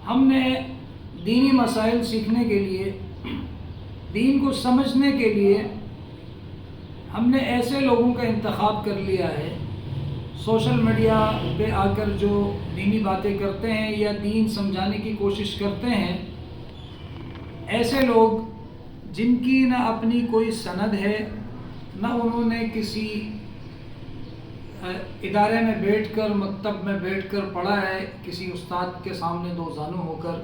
ہم نے دینی مسائل سیکھنے کے لیے، دین کو سمجھنے کے لیے ہم نے ایسے لوگوں کا انتخاب کر لیا ہے، سوشل میڈیا پہ آ کر جو دینی باتیں کرتے ہیں یا دین سمجھانے کی کوشش کرتے ہیں، ایسے لوگ جن کی نہ اپنی کوئی سند ہے، نہ انہوں نے کسی ادارے میں بیٹھ کر، مکتب میں بیٹھ کر پڑھا ہے، کسی استاد کے سامنے دو زانو ہو کر،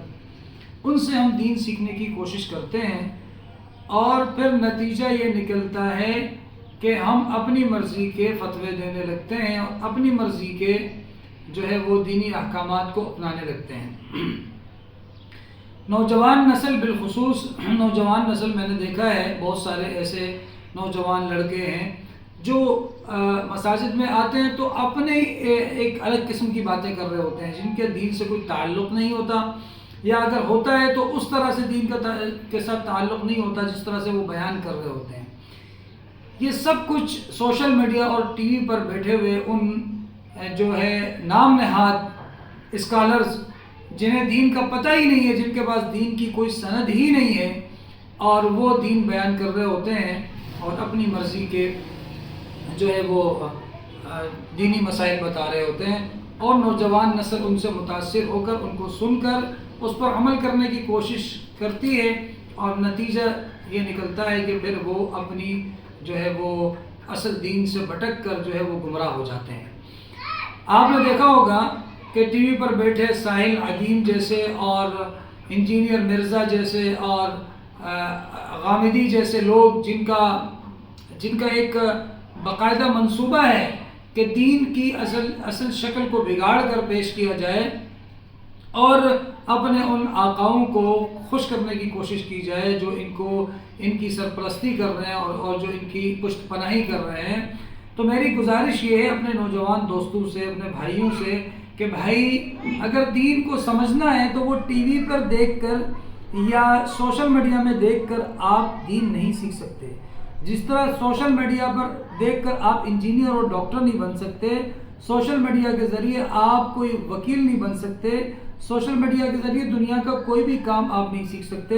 ان سے ہم دین سیکھنے کی کوشش کرتے ہیں، اور پھر نتیجہ یہ نکلتا ہے کہ ہم اپنی مرضی کے فتوے دینے لگتے ہیں اور اپنی مرضی کے جو ہے وہ دینی احکامات کو اپنانے لگتے ہیں۔ نوجوان نسل، بالخصوص نوجوان نسل، میں نے دیکھا ہے بہت سارے ایسے نوجوان لڑکے ہیں جو مساجد میں آتے ہیں تو اپنے ایک الگ قسم کی باتیں کر رہے ہوتے ہیں، جن کے دین سے کوئی تعلق نہیں ہوتا، یا اگر ہوتا ہے تو اس طرح سے دین کے ساتھ تعلق نہیں ہوتا جس طرح سے وہ بیان کر رہے ہوتے ہیں۔ یہ سب کچھ سوشل میڈیا اور ٹی وی پر بیٹھے ہوئے ان جو ہے نام نہاد اسکالرز، جنہیں دین کا پتہ ہی نہیں ہے، جن کے پاس دین کی کوئی سند ہی نہیں ہے، اور وہ دین بیان کر رہے ہوتے ہیں اور اپنی مرضی کے جو ہے وہ دینی مسائل بتا رہے ہوتے ہیں، اور نوجوان نسل ان سے متاثر ہو کر، ان کو سن کر اس پر عمل کرنے کی کوشش کرتی ہے، اور نتیجہ یہ نکلتا ہے کہ پھر وہ اپنی جو ہے وہ اصل دین سے بھٹک کر جو ہے وہ گمراہ ہو جاتے ہیں۔ آپ نے دیکھا ہوگا کہ ٹی وی پر بیٹھے ساحل عدیم جیسے اور انجینئر مرزا جیسے اور غامدی جیسے لوگ، جن کا ایک باقاعدہ منصوبہ ہے کہ دین کی اصل شکل کو بگاڑ کر پیش کیا جائے اور اپنے ان آقاؤں کو خوش کرنے کی کوشش کی جائے جو ان کی سرپرستی کر رہے ہیں اور جو ان کی پشت پناہی کر رہے ہیں۔ تو میری گزارش یہ ہے اپنے نوجوان دوستوں سے، اپنے بھائیوں سے، کہ بھائی اگر دین کو سمجھنا ہے تو وہ ٹی وی پر دیکھ کر یا سوشل میڈیا میں دیکھ کر آپ دین نہیں سیکھ سکتے۔ جس طرح سوشل میڈیا پر دیکھ کر آپ انجینئر اور ڈاکٹر نہیں بن سکتے، سوشل میڈیا کے ذریعے آپ کوئی وکیل نہیں بن سکتے، سوشل میڈیا کے ذریعے دنیا کا کوئی بھی کام آپ نہیں سیکھ سکتے،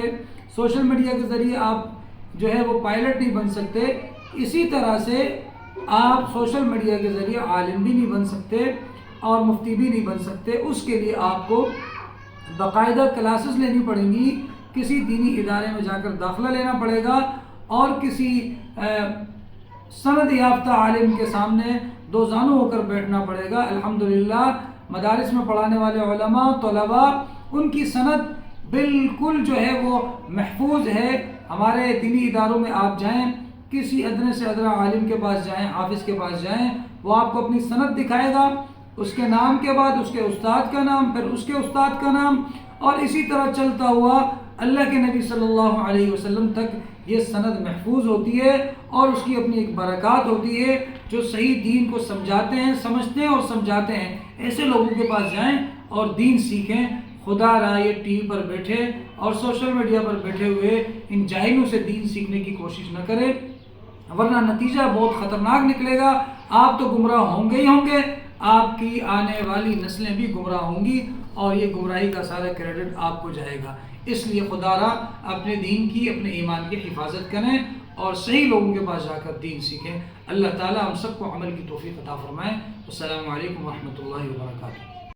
سوشل میڈیا کے ذریعے آپ جو ہے وہ پائلٹ نہیں بن سکتے، اسی طرح سے آپ سوشل میڈیا کے ذریعے عالم بھی نہیں بن سکتے اور مفتی بھی نہیں بن سکتے۔ اس کے لیے آپ کو باقاعدہ کلاسز لینی پڑیں گی، کسی دینی ادارے میں جا کر داخلہ لینا پڑے گا، اور کسی سند یافتہ عالم کے سامنے دو زانو ہو کر بیٹھنا پڑے گا۔ الحمدللہ مدارس میں پڑھانے والے علماء، طلباء، ان کی سند بالکل جو ہے وہ محفوظ ہے۔ ہمارے دینی اداروں میں آپ جائیں، کسی ادنی سے ادنا عالم کے پاس جائیں، حافظ کے پاس جائیں، وہ آپ کو اپنی سند دکھائے گا، اس کے نام کے بعد اس کے استاد کا نام، پھر اس کے استاد کا نام، اور اسی طرح چلتا ہوا اللہ کے نبی صلی اللہ علیہ وسلم تک یہ سند محفوظ ہوتی ہے، اور اس کی اپنی ایک برکات ہوتی ہے۔ جو صحیح دین کو سمجھاتے ہیں، سمجھتے ہیں اور سمجھاتے ہیں، ایسے لوگوں کے پاس جائیں اور دین سیکھیں۔ خدا را یہ ٹی وی پر بیٹھے اور سوشل میڈیا پر بیٹھے ہوئے ان جاہلوں سے دین سیکھنے کی کوشش نہ کرے، ورنہ نتیجہ بہت خطرناک نکلے گا۔ آپ تو گمراہ ہوں گے ہی ہوں گے، آپ کی آنے والی نسلیں بھی گمراہ ہوں گی، اور یہ گمراہی کا سارا کریڈٹ آپ کو جائے گا۔ اس لیے خدا را اپنے دین کی، اپنے ایمان کی حفاظت کریں اور صحیح لوگوں کے پاس جا کر دین سیکھیں۔ اللہ تعالی ہم سب کو عمل کی توفیق عطا فرمائے۔ السلام علیکم ورحمۃ اللہ وبرکاتہ۔